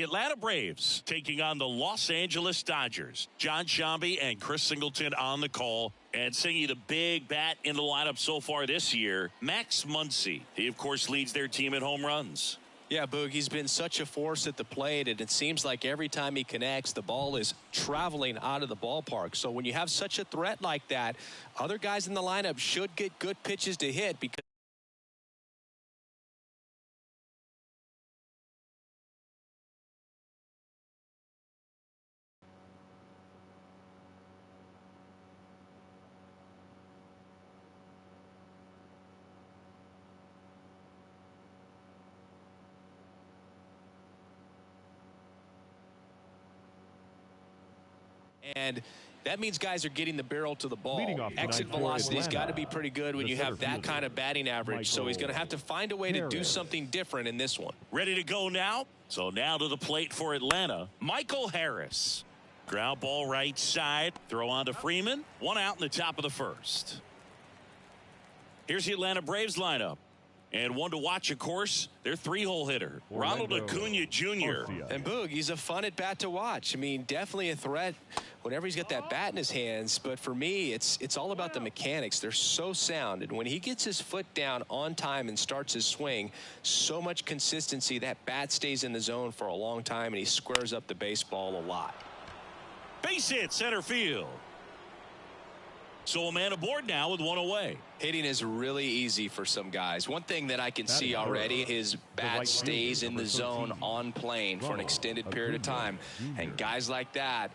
Atlanta Braves taking on the Los Angeles Dodgers. John Sciambi and Chris Singleton on the call. And singing the big bat in the lineup so far this year, Max Muncy. He, of course, leads their team in home runs. Yeah, Boog, he's been such a force at the plate, and it seems like every time he connects, the ball is traveling out of the ballpark. So when you have such a threat like that, other guys in the lineup should get good pitches to hit because and that means guys are getting the barrel to the ball. Exit velocity's got to be pretty good when you have that kind of batting average. So he's going to have to find a way to do something different in this one. Ready to go now? So now to the plate for Atlanta, Michael Harris. Ground ball right side. Throw on to Freeman. One out in the top of the first. Here's the Atlanta Braves lineup. And one to watch, of course, their three-hole hitter, Ronald Acuna Jr. And Boog, he's a fun at bat to watch. I mean, definitely a threat whenever he's got that bat in his hands. But for me, it's all about the mechanics. They're so sound. And when he gets his foot down on time and starts his swing, so much consistency, that bat stays in the zone for a long time, and he squares up the baseball a lot. Base hit center field. So a man aboard now with one away. Hitting is really easy for some guys. One thing that I can see already, his bat stays in the zone on plane for an extended period of time. And guys like that,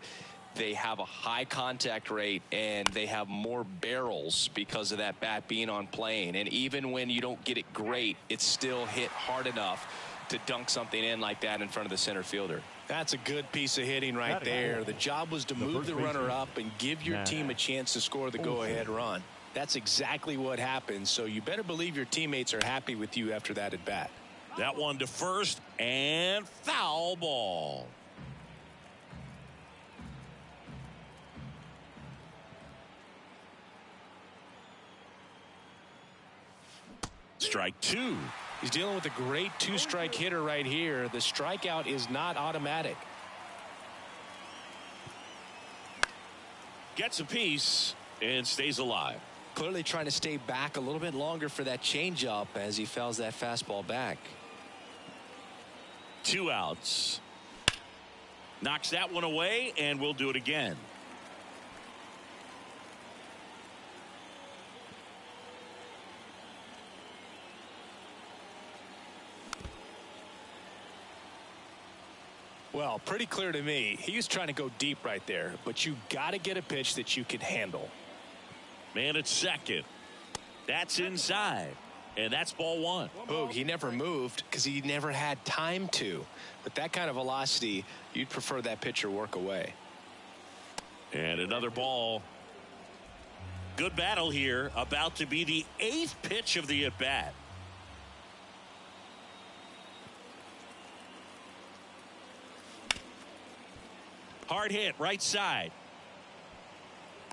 they have a high contact rate and they have more barrels because of that bat being on plane. And even when you don't get it great, it's still hit hard enough to dunk something in like that in front of the center fielder. That's a good piece of hitting right there. The job was to move the runner up and give your team a chance to score the go-ahead run. That's exactly what happened, so you better believe your teammates are happy with you after that at bat. That one to first, and foul ball. Strike two. He's dealing with a great two-strike hitter right here. The strikeout is not automatic. Gets a piece and stays alive. Clearly trying to stay back a little bit longer for that changeup as he fouls that fastball back. 2 outs. Knocks that one away, and we'll do it again. Well, pretty clear to me. He was trying to go deep right there, but you got to get a pitch that you can handle. Man at second. That's inside, and that's ball one. Boog, he never moved because he never had time to. But that kind of velocity, you'd prefer that pitcher work away. And another ball. Good battle here. About to be the 8th pitch of the at-bat. Hard hit right side.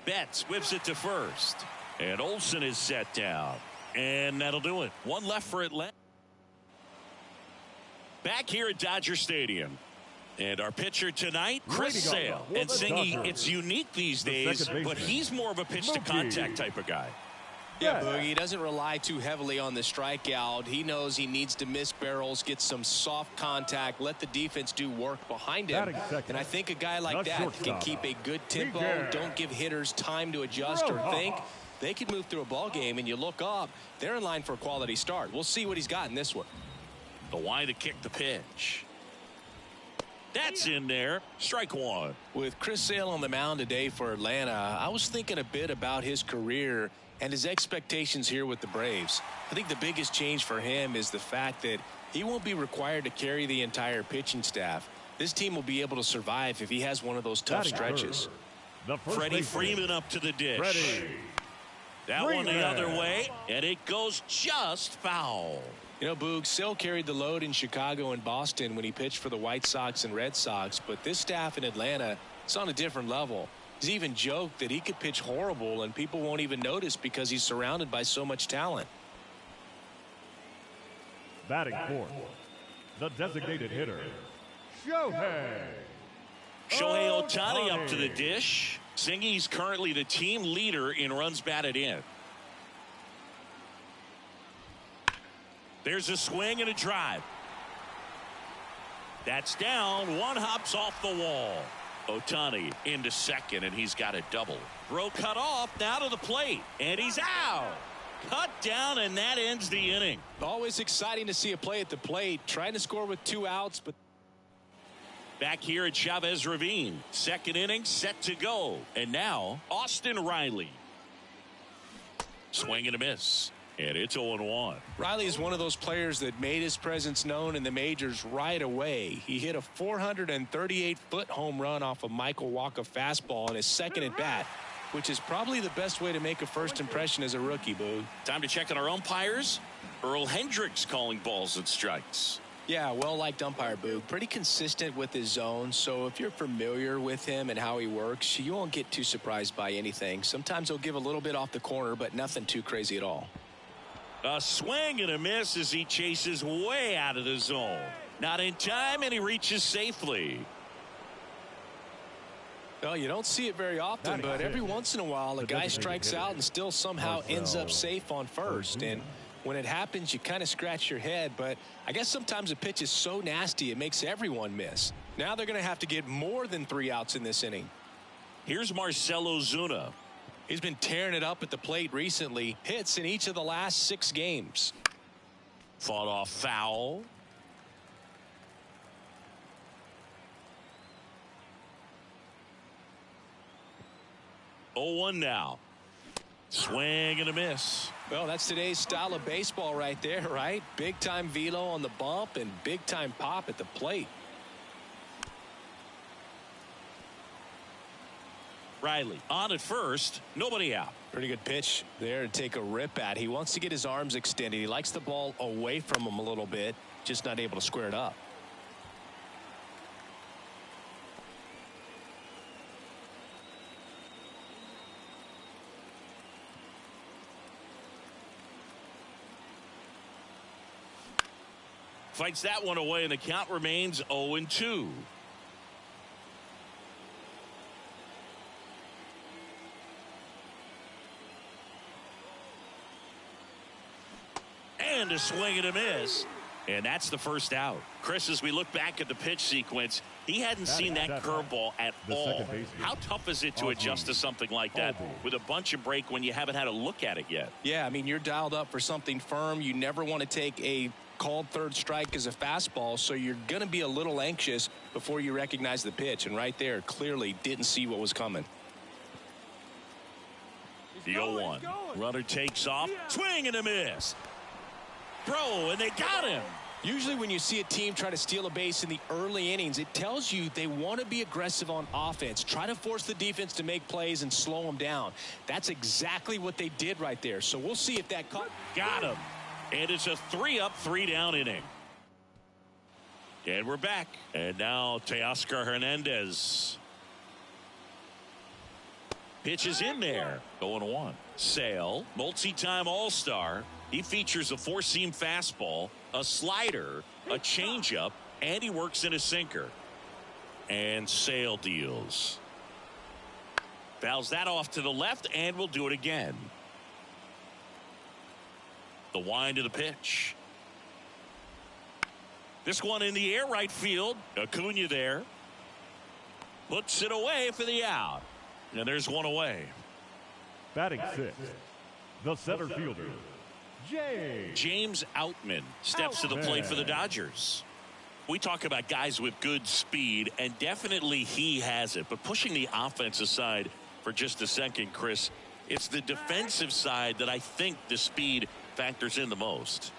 Betts whips it to first. And Olsen is set down. And that'll do it. One left for Atlanta. Back here at Dodger Stadium. And our pitcher tonight, Chris Sale. And Singy, it's unique these days, but he's more of a pitch to contact type of guy. Yeah, Boog, he doesn't rely too heavily on the strikeout. He knows he needs to miss barrels, get some soft contact, let the defense do work behind him. And I think a guy like that can keep a good tempo, don't give hitters time to adjust or think. They can move through a ball game, and you look up, they're in line for a quality start. We'll see what he's got in this one. The wide to kick the pitch. That's in there. Strike one. With Chris Sale on the mound today for Atlanta, I was thinking a bit about his career and his expectations here with the Braves. I think the biggest change for him is the fact that he won't be required to carry the entire pitching staff. This team will be able to survive if he has one of those tough stretches. Freddie Freeman up to the dish. That one the other way, and it goes just foul. You know, Boog, Sale carried the load in Chicago and Boston when he pitched for the White Sox and Red Sox, but this staff in Atlanta, it's on a different level. He's even joked that he could pitch horrible and people won't even notice because he's surrounded by so much talent. Batting fourth, the designated hitter, Shohei Ohtani up to the dish. Zingy's currently the team leader in runs batted in. There's a swing and a drive. That's down. One hops off the wall. Ohtani into second, and he's got a double. Throw cut off, now to the plate, and he's out. Cut down, and that ends the inning. Always exciting to see a play at the plate, trying to score with 2 outs, but back here at Chavez Ravine, second inning set to go, and now Austin Riley. Swing and a miss, and it's 0-1. Riley is one of those players that made his presence known in the majors right away. He hit a 438-foot home run off a Michael Wacha fastball in his second at bat, which is probably the best way to make a first impression as a rookie, Boog. Time to check on our umpires. Earl Hendricks calling balls and strikes. Yeah, well-liked umpire, Boog. Pretty consistent with his zone, so if you're familiar with him and how he works, you won't get too surprised by anything. Sometimes he'll give a little bit off the corner, but nothing too crazy at all. A swing and a miss as he chases way out of the zone. Not in time, and he reaches safely. Well, you don't see it very often, but every once in a while a guy strikes out and still somehow ends up safe on first. And when it happens, you kind of scratch your head, but I guess sometimes a pitch is so nasty it makes everyone miss. Now they're going to have to get more than 3 outs in this inning. Here's Marcell Ozuna. He's been tearing it up at the plate recently. Hits in each of the last 6 games. Fought off foul. Oh, 1 now. Swing and a miss. Well, that's today's style of baseball right there, right? Big time velo on the bump and big time pop at the plate. Riley on at first, nobody out. Pretty good pitch there to take a rip at. He wants to get his arms extended. He likes the ball away from him a little bit, just not able to square it up. Fights that one away, and the count remains 0-2. And a swing and a miss. And that's the first out. Chris, as we look back at the pitch sequence, he hadn't seen that curveball at all. How tough is it to adjust to something like that with a bunch of break when you haven't had a look at it yet? Yeah, I mean, you're dialed up for something firm. You never want to take a called third strike as a fastball, so you're going to be a little anxious before you recognize the pitch. And right there, clearly didn't see what was coming. The 0-1. Runner takes off. Swing and a miss. Throw, and they got him. Usually when you see a team try to steal a base in the early innings, it tells you they want to be aggressive on offense. Try to force the defense to make plays and slow them down. That's exactly what they did right there. So we'll see if that caught. Got him. And it's a 3-up, 3-down inning. And we're back. And now Teoscar Hernandez. Pitch is in there. 0-1. Sale, multi-time All-Star. He features a 4-seam fastball, a slider, a changeup, and he works in a sinker. And Sale deals. Fouls that off to the left, and we'll do it again. The wind of the pitch. This one in the air, right field. Acuna there. Puts it away for the out. And there's one away. Batting 6, the center fielder, James Outman steps to the plate for the Dodgers. We talk about guys with good speed, and definitely he has it. But pushing the offense aside for just a second, Chris, it's the defensive side that I think the speed factors in the most.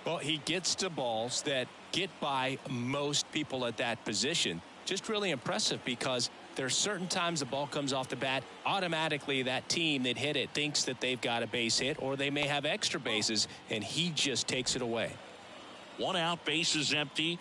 Well, he gets to balls that get by most people at that position. Just really impressive because there's certain times the ball comes off the bat, automatically that team that hit it thinks that they've got a base hit, or they may have extra bases, and he just takes it away. 1 out, base is empty.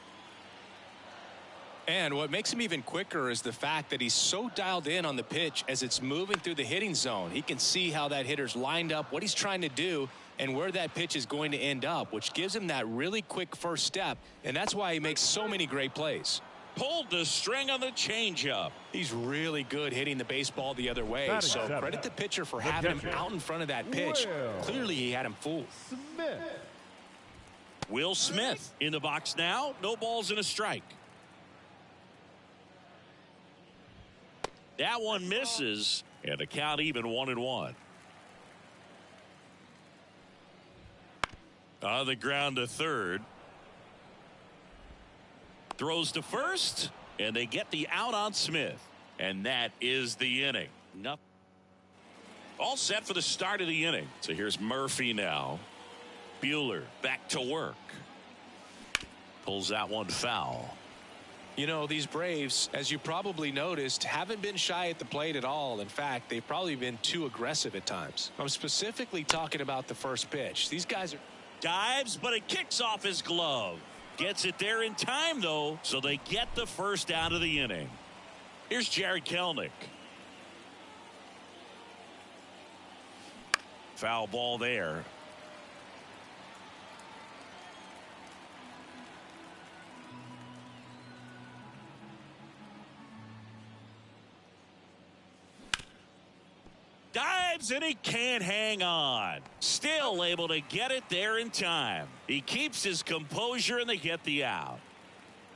And what makes him even quicker is the fact that he's so dialed in on the pitch as it's moving through the hitting zone. He can see how that hitter's lined up, what he's trying to do, and where that pitch is going to end up, which gives him that really quick first step, and that's why he makes so many great plays. Pulled the string on the changeup. He's really good hitting the baseball the other way, so credit the pitcher for having him out in front of that pitch. Clearly he had him fooled. Will Smith in the box now. No balls and a strike. That one misses, and the count even 1-1. On the ground to third. Throws to first, and they get the out on Smith. And that is the inning. Nothing. All set for the start of the inning. So here's Murphy now. Buehler back to work. Pulls that one foul. You know, these Braves, as you probably noticed, haven't been shy at the plate at all. In fact, they've probably been too aggressive at times. I'm specifically talking about the first pitch. These guys are... Dives, but it kicks off his glove. Gets it there in time, though, so they get the first out of the inning. Here's Jarred Kelenic. Foul ball there. Dives and he can't hang on. Still able to get it there in time. He keeps his composure and they get the out.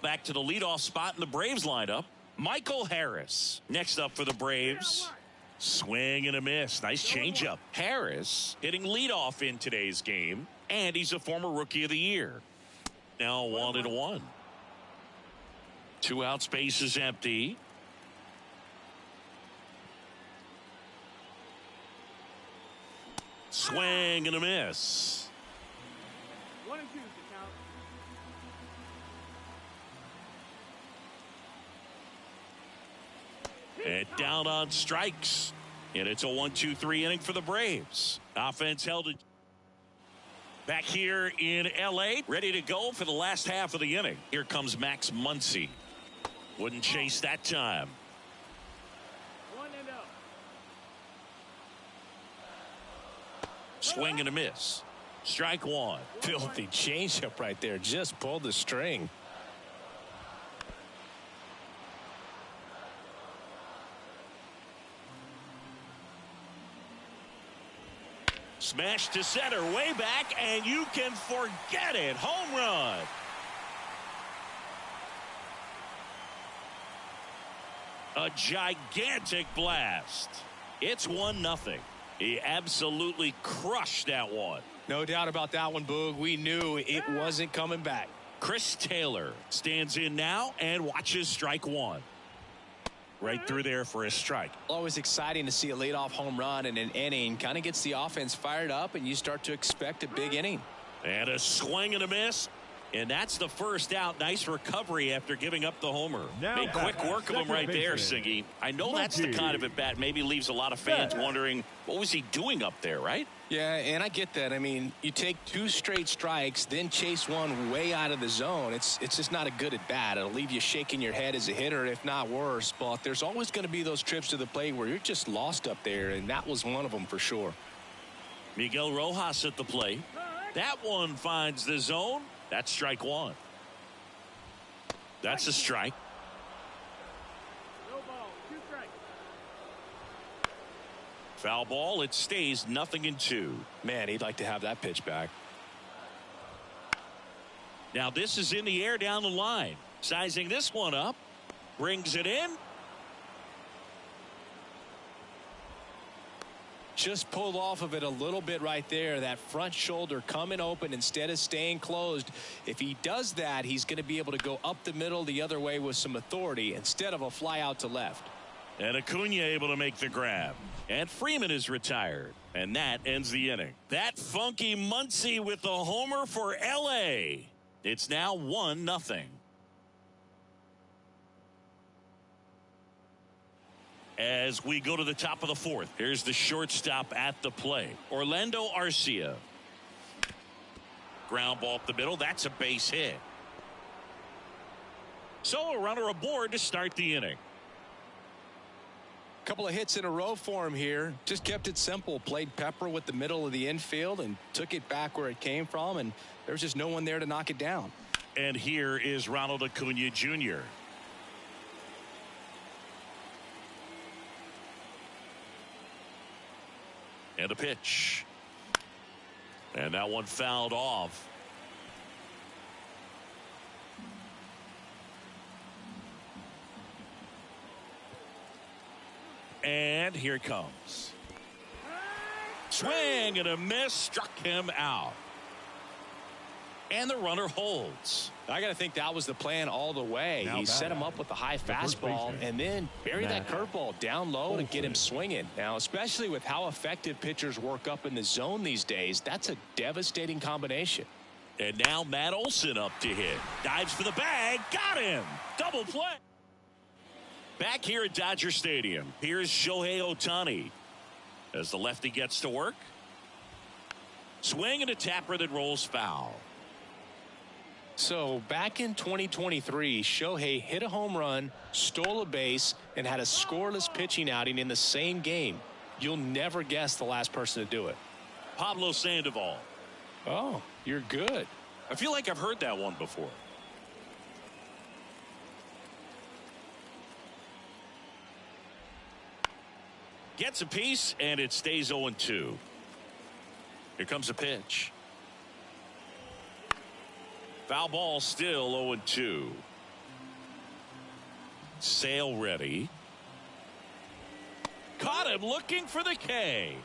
Back to the leadoff spot in the Braves lineup. Michael Harris next up for the Braves. Swing and a miss. Nice changeup. Harris hitting leadoff in today's game, and he's a former Rookie of the Year. Now 1-1. 2 out, space is empty. Swing and a miss. 1-2 to count. And down on strikes. And it's a 1-2-3 inning for the Braves. Offense held it back here in L.A. Ready to go for the last half of the inning. Here comes Max Muncy. Wouldn't chase that time. 1-0. Swing and a miss. Strike one. Filthy changeup right there. Just pulled the string. Smash to center, way back, and you can forget it. Home run. A gigantic blast. It's 1-0. He absolutely crushed that one. No doubt about that one, Boog. We knew it wasn't coming back. Chris Taylor stands in now and watches strike one. Right through there for a strike. Always exciting to see a leadoff home run in an inning. Kind of gets the offense fired up, and you start to expect a big inning. And a swing and a miss. And that's the first out. Nice recovery after giving up the homer. Made quick work of him right there, Siggy. I know that's the kind of at bat maybe leaves a lot of fans wondering what was he doing up there, right? Yeah, and I get that. I mean, you take 2 straight strikes, then chase one way out of the zone. It's just not a good at bat. It'll leave you shaking your head as a hitter, if not worse. But there's always going to be those trips to the plate where you're just lost up there, and that was one of them for sure. Miguel Rojas at the plate. That one finds the zone. That's strike one. That's a strike. No ball. 2 strikes. Foul ball. It stays 0-2. Man, he'd like to have that pitch back. Now this is in the air down the line. Sizing this one up. Brings it in. Just pulled off of it a little bit right there. That front shoulder coming open instead of staying closed. If he does that, he's going to be able to go up the middle the other way with some authority instead of a fly out to left. And Acuna able to make the grab. And Freeman is retired. And that ends the inning. That funky Muncy with the homer for L.A. It's now 1-0. As we go to the top of the fourth, here's the shortstop at the plate, Orlando Arcia. Ground ball up the middle. That's a base hit. So a runner aboard to start the inning. Couple of hits in a row for him here. Just kept it simple. Played pepper with the middle of the infield and took it back where it came from, and there was just no one there to knock it down. And here is Ronald Acuna Jr. And a pitch. And that one fouled off. And here it comes. Swing and a miss, struck him out. And the runner holds. I got to think that was the plan all the way. He set him up with a high fastball and then bury that curveball down low to get him swinging. Now, especially with how effective pitchers work up in the zone these days, that's a devastating combination. And now Matt Olson up to hit. Dives for the bag. Got him. Double play. Back here at Dodger Stadium, here's Shohei Ohtani as the lefty gets to work. Swing and a tapper that rolls foul. So back in 2023, Shohei hit a home run, stole a base, and had a scoreless pitching outing in the same game. You'll never guess the last person to do it. Pablo Sandoval. Oh, you're good. I feel like I've heard that one before. Gets a piece, and it stays 0-2. Here comes a pitch. Foul ball, still 0-2. Sale ready. Caught him looking for the K.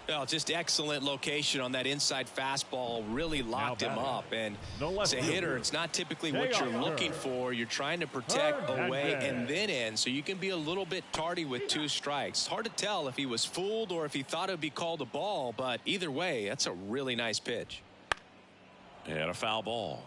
Well, just excellent location on that inside fastball. Really locked him up. And as a hitter, it's not typically what you're looking for. You're trying to protect away and then in, so you can be a little bit tardy with 2 strikes. It's hard to tell if he was fooled or if he thought it would be called a ball, but either way, that's a really nice pitch. And a foul ball.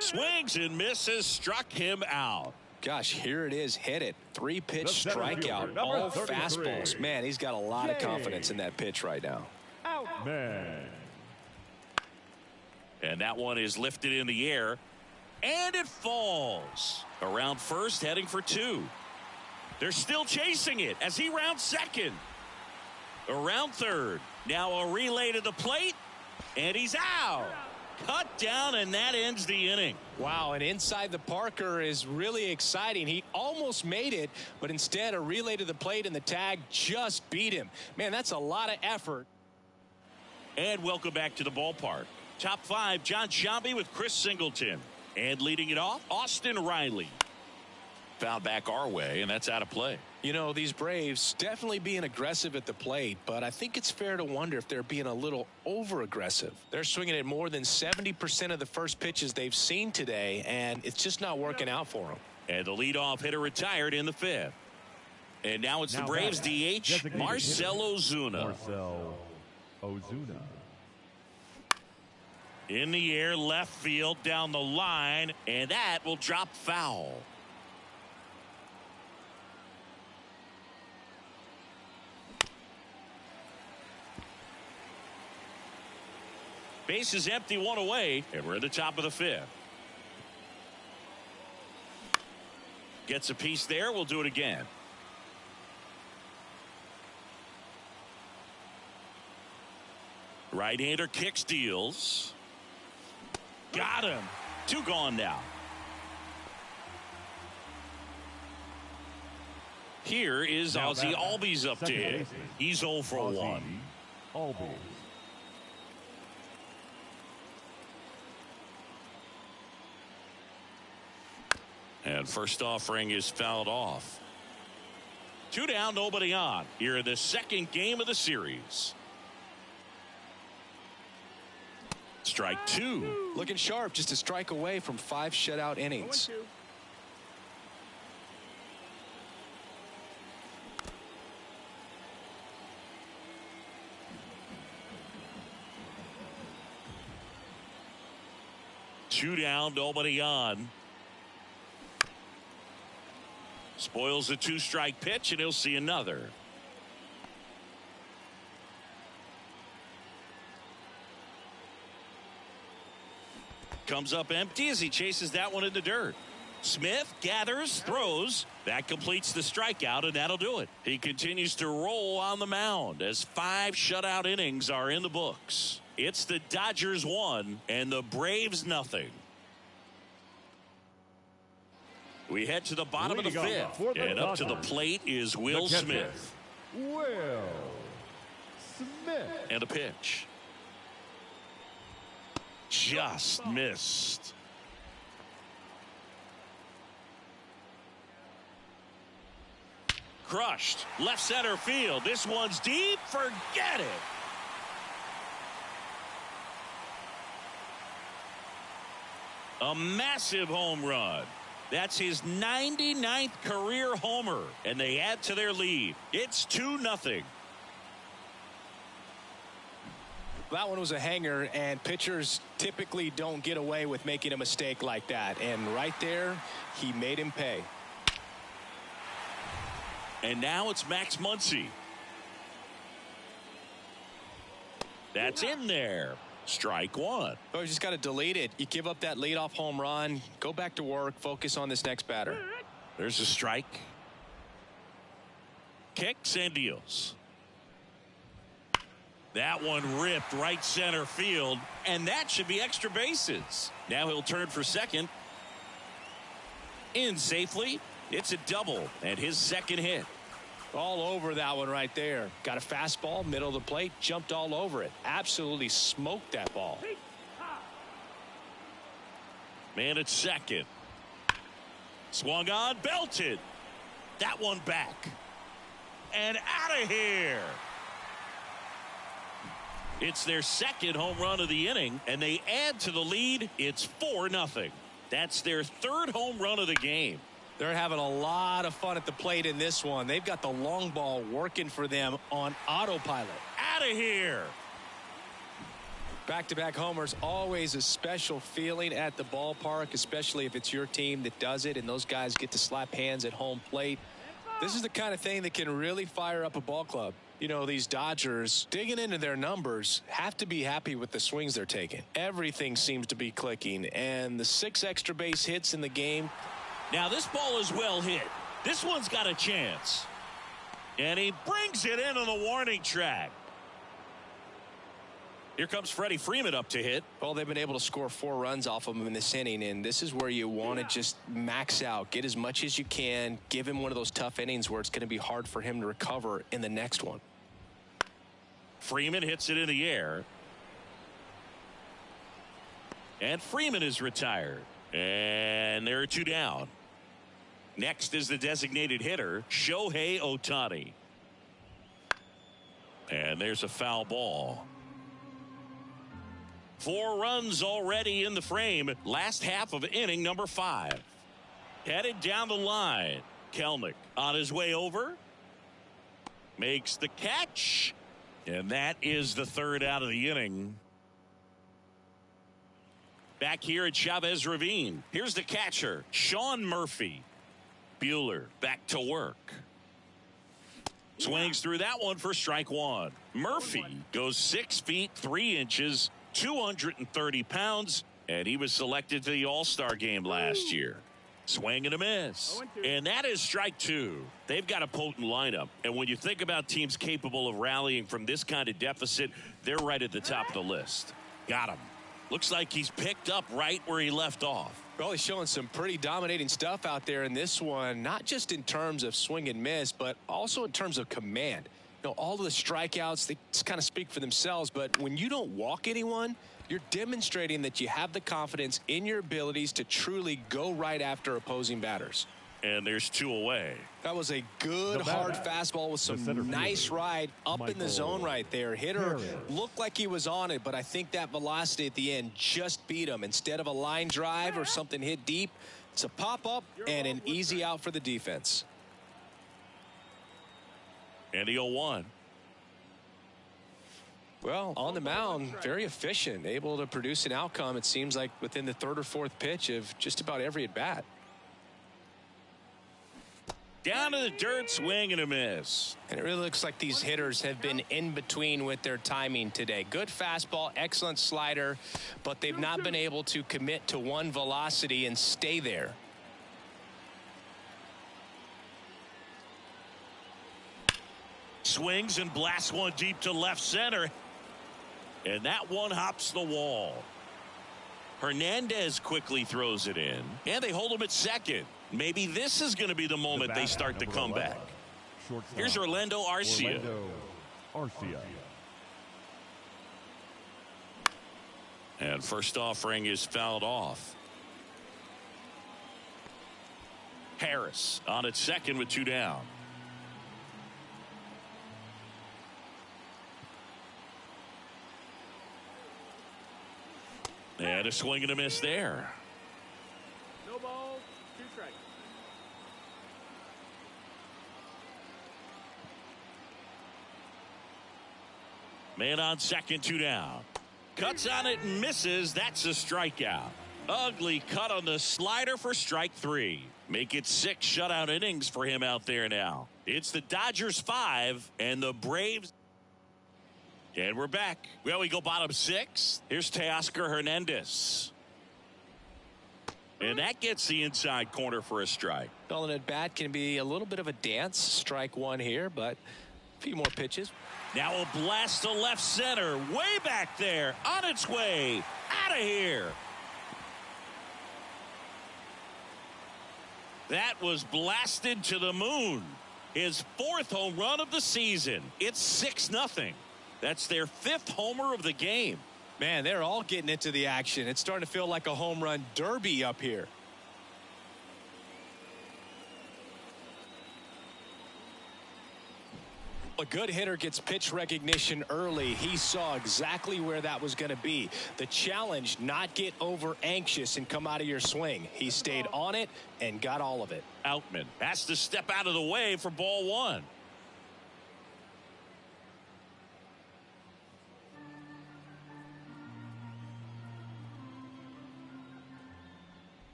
Swings and misses, struck him out. Gosh, here it is. Hit it. 3-pitch strikeout. All fastballs. Man, he's got a lot of confidence in that pitch right now. Man. And that one is lifted in the air. And it falls. Around first, heading for 2. They're still chasing it as he rounds second. Around third. Now a relay to the plate. And he's out. Cut down, and that ends the inning. Wow, and inside the Parker is really exciting. He almost made it, but instead a relay to the plate and the tag just beat him. Man, that's a lot of effort. And welcome back to the ballpark. Top 5, John Sciambi with Chris Singleton. And leading it off, Austin Riley. Foul back our way, and that's out of play. You know, these Braves definitely being aggressive at the plate, but I think it's fair to wonder if they're being a little over-aggressive. They're swinging at more than 70% of the first pitches they've seen today, and it's just not working out for them. And the leadoff hitter retired in the 5th. And now it's the Braves DH, Marcell Ozuna. Marcell Ozuna. In the air, left field, down the line, and that will drop foul. Base is empty, 1 away, and we're at the top of the 5th. Gets a piece there. We'll do it again. Right-hander kicks, deals. Got him. 2 gone now. Here is Ozzie Albies up to hit. He's 0 for 1. Albies. And first offering is fouled off. 2 down, nobody on. Here in the 2nd game of the series. Strike 2. Looking sharp, just a strike away from 5 shutout innings. 0-2. Two down, nobody on. Spoils a 2-strike pitch, and he'll see another. comes up empty as he chases that one in the dirt. Smith gathers, throws. That completes the strikeout, and that'll do it. He continues to roll on the mound as 5 shutout innings are in the books. It's the Dodgers 1 and the Braves nothing. We head to the bottom of the 5th, and up to the plate is Will Smith. Will Smith. And a pitch. Just missed. Crushed. Left center field. This one's deep. Forget it. A massive home run. That's his 99th career homer, and they add to their lead. It's 2-0. That one was a hanger, and pitchers typically don't get away with making a mistake like that. And right there, he made him pay. And now it's Max Muncy. That's in there. Strike 1. Oh, you just got to delete it. You give up that leadoff home run, go back to work, focus on this next batter. There's a strike. Kicks and deals. That one ripped right center field, and that should be extra bases. Now he'll turn for second. In safely. It's a double, and his second hit. All over that one right there. Got a fastball, middle of the plate, jumped all over it. Absolutely smoked that ball. Man at second. Swung on, belted. That one back. And out of here. It's their second home run of the inning, and they add to the lead. It's 4-0. That's their third home run of the game. They're having a lot of fun at the plate in this one. They've got the long ball working for them on autopilot. Out of here. Back-to-back homers, always a special feeling at the ballpark, especially if it's your team that does it and those guys get to slap hands at home plate. This is the kind of thing that can really fire up a ball club. You know, these Dodgers, digging into their numbers, have to be happy with the swings they're taking. Everything seems to be clicking, and the 6 extra base hits in the game. Now this ball is well hit. This one's got a chance. And he brings it in on the warning track. Here comes Freddie Freeman up to hit. Well, they've been able to score 4 runs off of him in this inning, and this is where you want to just max out, get as much as you can, give him one of those tough innings where it's going to be hard for him to recover in the next one. Freeman hits it in the air. And Freeman is retired. And there are 2 down. Next is the designated hitter, Shohei Ohtani. And there's a foul ball. 4 runs already in the frame. Last half of inning number 5. Headed down the line. Kelenic on his way over. Makes the catch. And that is the 3rd out of the inning. Back here at Chavez Ravine. Here's the catcher, Sean Murphy. Buehler back to work. Swings through that one for strike 1. Murphy goes 6 feet 3 inches, 230 pounds, and he was selected to the All-Star game last year. Swing and a miss. And that is strike 2. They've got a potent lineup. And when you think about teams capable of rallying from this kind of deficit, they're right at the top of the list. Got him. Looks like he's picked up right where he left off. Well, he's showing some pretty dominating stuff out there in this one, not just in terms of swing and miss, but also in terms of command. You know, all of the strikeouts, they just kind of speak for themselves, but when you don't walk anyone, you're demonstrating that you have the confidence in your abilities to truly go right after opposing batters. And there's 2 away. That was a good hard fastball with some nice ride up in the zone right there. Hitter looked like he was on it, but I think that velocity at the end just beat him. Instead of a line drive or something hit deep, it's a pop-up and an easy out for the defense. And the 0-1. Well, on the mound, very efficient, able to produce an outcome, it seems like, within the 3rd or 4th pitch of just about every at-bat. Down to the dirt, swing and a miss. And it really looks like these hitters have been in between with their timing today. Good fastball, excellent slider, but they've not been able to commit to one velocity and stay there. Swings and blasts one deep to left center. And that one hops the wall. Hernandez quickly throws it in. And they hold him at second. Maybe this is going to be the moment they start the comeback. Here's Orlando Arcia. And first offering is fouled off. Harris on at second with 2 down. And a swing and a miss there. No ball, 2 strikes. Man on second, 2 down. Cuts on it and misses. That's a strikeout. Ugly cut on the slider for strike 3. Make it 6 shutout innings for him out there now. It's the Dodgers 5 and the Braves. And we're back. Well, we go bottom 6. Here's Teoscar Hernandez. And that gets the inside corner for a strike. Calling at bat can be a little bit of a dance. Strike 1 here, but a few more pitches. Now a blast to left center. Way back there. On its way. Out of here. That was blasted to the moon. His 4th home run of the season. It's 6-0. That's their 5th homer of the game. Man, they're all getting into the action. It's starting to feel like a home run derby up here. A good hitter gets pitch recognition early. He saw exactly where that was going to be. The challenge, not get over anxious and come out of your swing. He stayed on it and got all of it. Outman has to step out of the way for ball 1.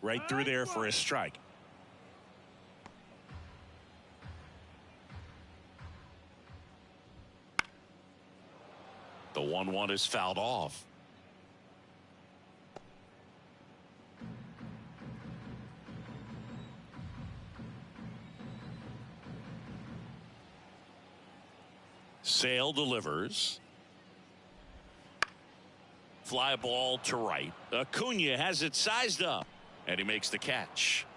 Right through there for a strike. The 1-1 is fouled off. Sale delivers. Fly ball to right. Acuna has it sized up. And he makes the catch.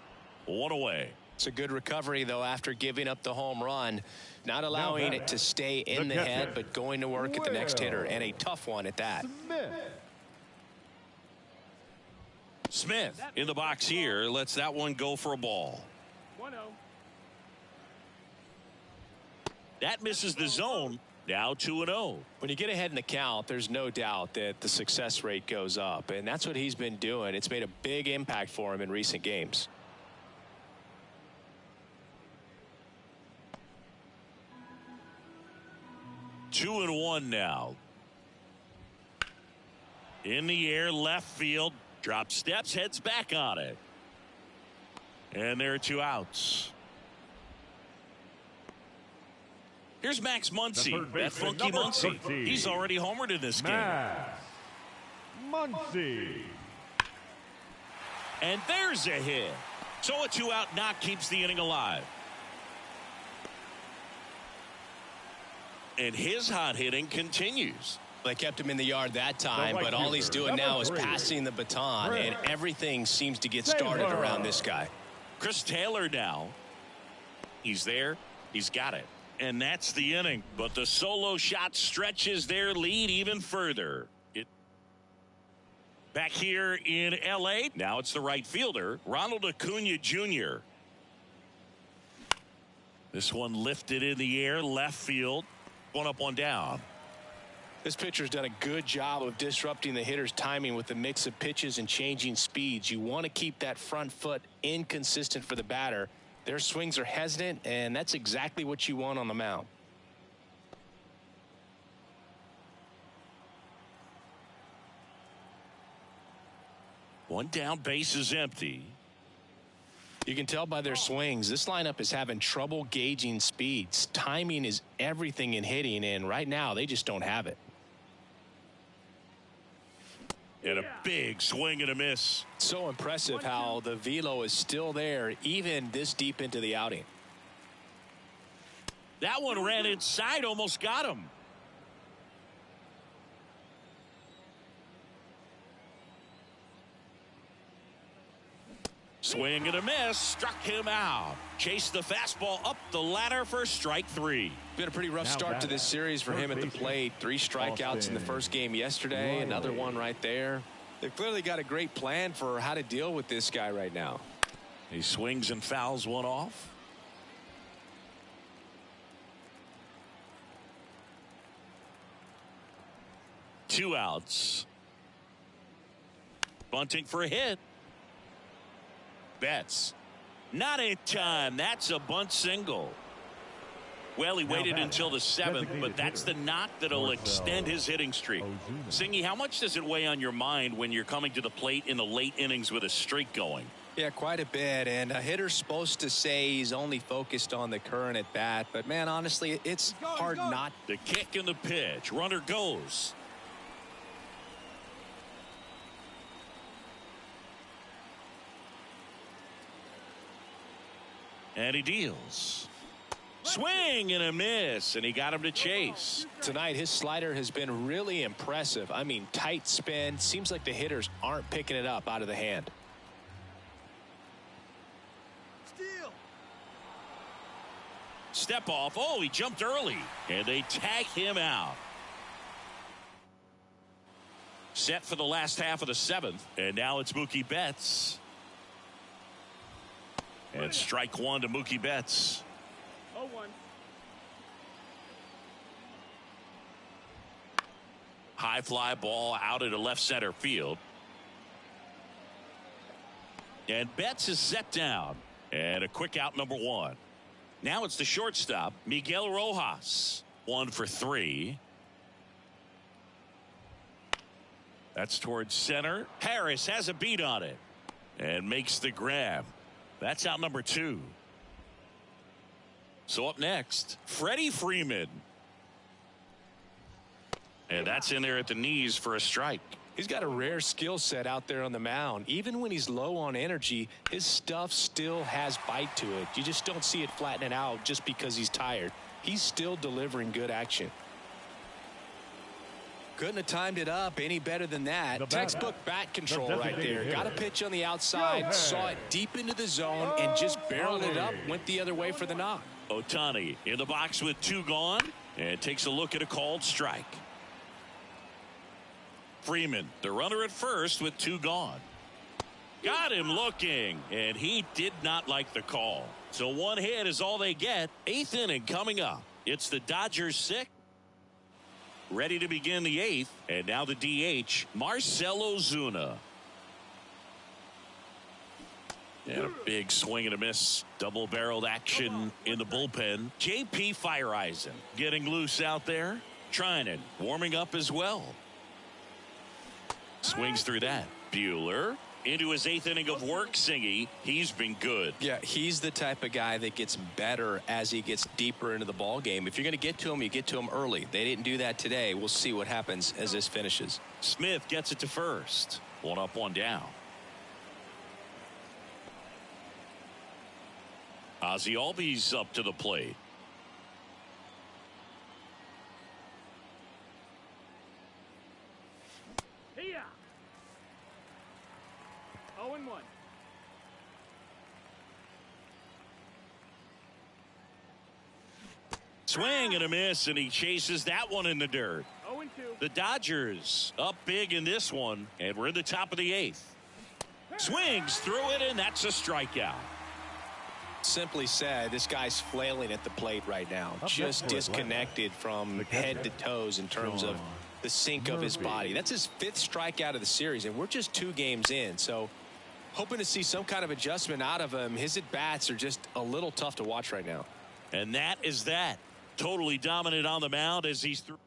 1 away. It's a good recovery, though, after giving up the home run. Not allowing it to stay in the head, but going to work at the next hitter, and a tough one at that. Smith in the box here. Lets that one go for a ball. 1-0. That misses the zone. Now 2-0. When you get ahead in the count, there's no doubt that the success rate goes up, and that's what he's been doing. It's made a big impact for him in recent games. Two and 1 now. In the air, left field. Drop steps, heads back on it. And there are 2 outs. Here's Max Muncy. That funky Muncy. He's already homered in this game. Muncy. And there's a hit. So a 2-out knock keeps the inning alive. And his hot hitting continues. They kept him in the yard that time, but all he's doing now is passing the baton, and everything seems to get started around this guy. Chris Taylor now. He's there. He's got it. And that's the inning. But the solo shot stretches their lead even further. Back here in L.A., now it's the right fielder, Ronald Acuna Jr. This one lifted in the air, left field. 1 up, 1 down. This pitcher's done a good job of disrupting the hitter's timing with the mix of pitches and changing speeds. You want to keep that front foot inconsistent for the batter. Their swings are hesitant, and that's exactly what you want on the mound. One down, base is empty. You can tell by their swings, this lineup is having trouble gauging speeds. Timing is everything in hitting, and right now they just don't have it. And a big swing and a miss. So impressive how the velo is still there even this deep into the outing. That one ran inside, almost got him. Swing and a miss, struck him out. Chased the fastball up the ladder for strike 3. Been a pretty rough start to this series for him at the plate. 3 strikeouts in the first game yesterday, another one right there. They've clearly got a great plan for how to deal with this guy right now. He swings and fouls one off. Two outs. Bunting for a hit. Betts. Not in time. That's a bunt single. Well, he waited until the 7th, but that's the knock that'll extend his hitting streak. Singy, how much does it weigh on your mind when you're coming to the plate in the late innings with a streak going? Yeah, quite a bit. And a hitter's supposed to say he's only focused on the current at bat. But, man, honestly, it's hard not. The kick and the pitch. Runner goes. And he deals. Swing and a miss, and he got him to chase. Tonight, his slider has been really impressive. I mean, tight spin. Seems like the hitters aren't picking it up out of the hand. Steal. Step off. Oh, he jumped early, and they tag him out. Set for the last half of the 7th, and now it's Mookie Betts. And strike 1 to Mookie Betts. 0-1. High fly ball out into left center field. And Betts is set down. And a quick out, number 1. Now it's the shortstop, Miguel Rojas. 1 for 3. That's towards center. Harris has a beat on it and makes the grab. That's out number 2. So up next, Freddie Freeman. And that's in there at the knees for a strike. He's got a rare skill set out there on the mound. Even when he's low on energy, his stuff still has bite to it. You just don't see it flattening out just because he's tired. He's still delivering good action. Couldn't have timed it up any better than that. Textbook bat control right there. Got a pitch on the outside, saw it deep into the zone, and just barreled it up, went the other way for the knock. Ohtani in the box with 2 gone, and takes a look at a called strike. Freeman, the runner at first with 2 gone. Got him looking, and he did not like the call. So 1 hit is all they get. 8th inning coming up. It's the Dodgers 6. Ready to begin the 8th, and now the DH, Marcell Ozuna. And a big swing and a miss. Double-barreled action in the bullpen. J.P. Feyereisen getting loose out there. Treinen warming up as well. Swings through that. Buehler into his 8th inning of work. Singy, he's been good. Yeah, he's the type of guy that gets better as he gets deeper into the ball game. If you're going to get to him, you get to him early. They didn't do that today. We'll see what happens as this finishes. Smith gets it to first. 1 up, 1 down. Ozzie Albies up to the plate. Here. 0-1. Swing and a miss, and he chases that one in the dirt. 0-2. The Dodgers up big in this one, and we're in the top of the 8th. Swings through it, and that's a strikeout. Simply said, this guy's flailing at the plate right now. Just disconnected from head to toes in terms of the sink of his body. That's his 5th strikeout of the series, and we're just 2 games in. So hoping to see some kind of adjustment out of him. His at-bats are just a little tough to watch right now. And that is that. Totally dominant on the mound as he's through.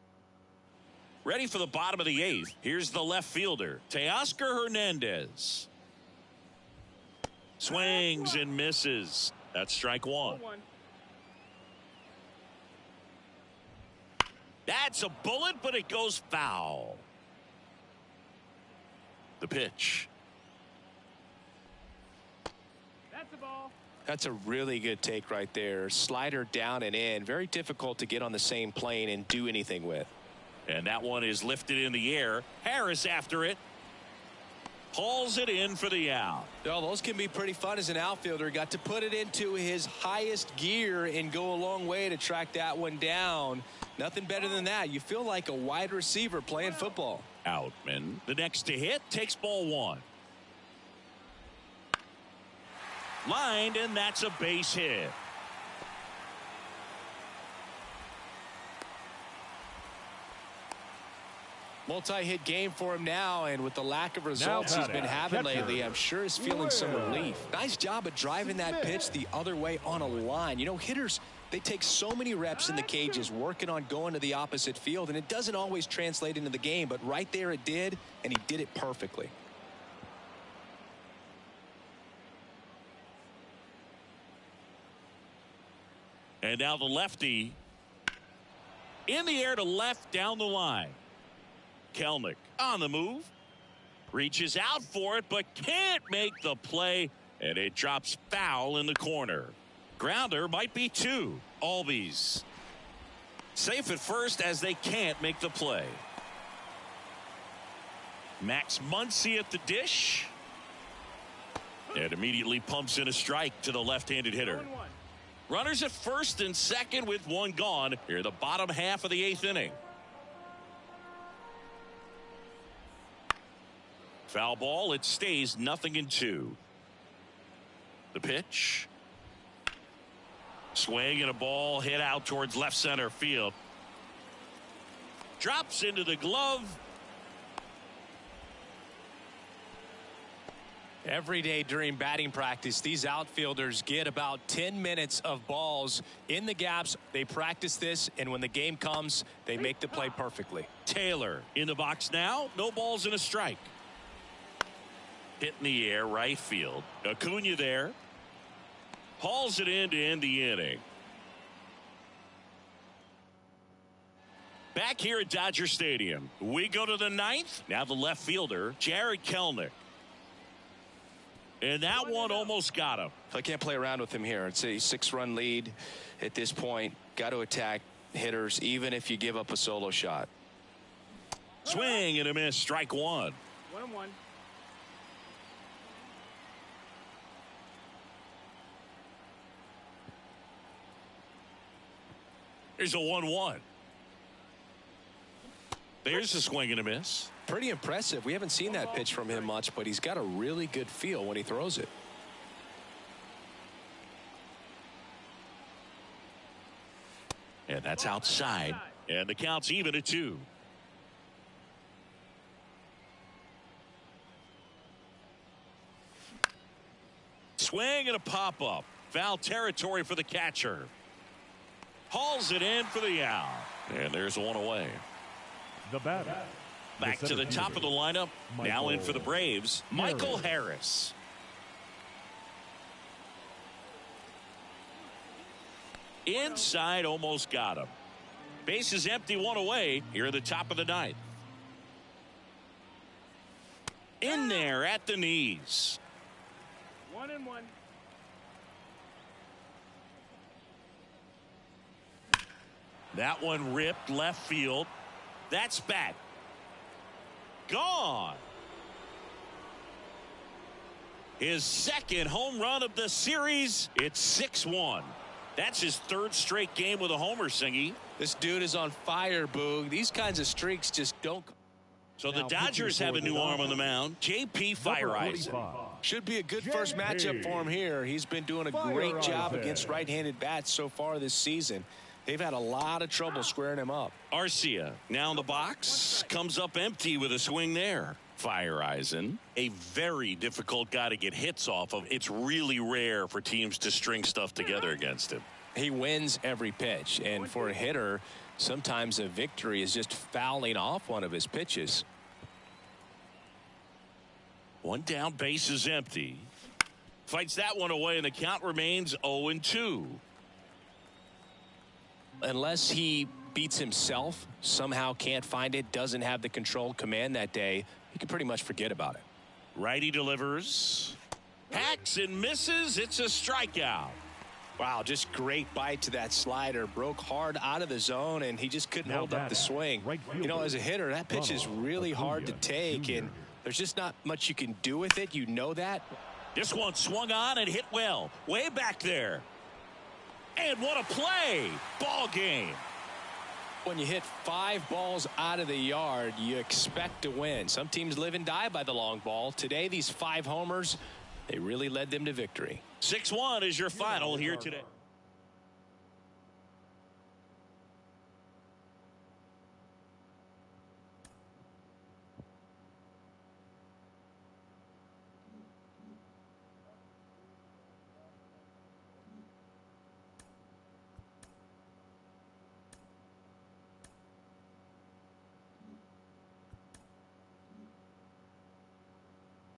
Ready for the bottom of the 8th. Here's the left fielder, Teoscar Hernandez. Swings and misses. That's strike one. 0-1. That's a bullet, but it goes foul. The pitch. That's the ball. That's a really good take right there. Slider down and in. Very difficult to get on the same plane and do anything with. And that one is lifted in the air. Harris after it. Hauls it in for the out. Well, those can be pretty fun as an outfielder. Got to put it into his highest gear and go a long way to track that one down. Nothing better than that. You feel like a wide receiver playing football. Outman, the next to hit, takes ball one. Lined, and that's a base hit. Multi-hit game for him now, and with the lack of results he's been having lately, I'm sure he's feeling some relief. Nice job of driving that pitch the other way on a line. You know, hitters, they take so many reps in the cages working on going to the opposite field, and it doesn't always translate into the game, but right there it did, and he did it perfectly. And now the lefty in the air to left down the line. Kelenic on the move. Reaches out for it, but can't make the play. And it drops foul in the corner. Grounder might be two. Albies safe at first as they can't make the play. Max Muncy at the dish. And immediately pumps in a strike to the left-handed hitter. 1-1. Runners at first and second with one gone. Here the bottom half of the eighth inning. Foul ball. It stays 0-2. The pitch. Swing and a ball hit out towards left center field. Drops into the glove. Every day during batting practice, these outfielders get about 10 minutes of balls in the gaps. They practice this, and when the game comes, they make the play perfectly. Taylor in the box now. No balls and a strike. Hit in the air, right field. Acuna there. Hauls it in to end the inning. Back here at Dodger Stadium, we go to the ninth. Now the left fielder, Jarred Kelenic. And that one almost got him. I can't play around with him here. It's a 6-run lead at this point. Got to attack hitters, even if you give up a solo shot. Swing and a miss. Strike one. 1-1. There's a 1-1. There's a swing and a miss. Pretty impressive. We haven't seen that pitch from him much, but he's got a really good feel when he throws it. And that's outside. And the count's even at 2. Swing and a pop-up. Foul territory for the catcher. Hauls it in for the out. And there's one away. The batter. Back to the top of the lineup. Now in for the Braves, Michael Harris. Inside, almost got him. Base is empty, one away. Here at the top of the ninth. In there at the knees. 1-1. That one ripped left field. That's back. Gone. His second home run of the series. It's 6-1. That's his third straight game with a homer, Singy. This dude is on fire, Boog. These kinds of streaks just don't. So the Dodgers have a new arm on the mound. JP Feyereisen. Should be a good first matchup for him here. He's been doing a great job against right-handed bats so far this season. They've had a lot of trouble squaring him up. Arcia now in the box. Comes up empty with a swing there. Feyereisen, a very difficult guy to get hits off of. It's really rare for teams to string stuff together against him. He wins every pitch, and for a hitter, sometimes a victory is just fouling off one of his pitches. One down, base is empty. Fights that one away, and the count remains 0-2. Unless he beats himself, somehow can't find it, doesn't have the control command that day, you can pretty much forget about it. Righty delivers. Hacks and misses. It's a strikeout. Wow, just great bite to that slider. Broke hard out of the zone, and he just couldn't hold up the swing. You know, as a hitter, that pitch is really hard to take, and there's just not much you can do with it. You know that. This one swung on and hit well. Way back there. And what a play. Ball game. When you hit 5 balls out of the yard, you expect to win. Some teams live and die by the long ball. Today, these 5 homers, they really led them to victory. 6-1 is your final here today.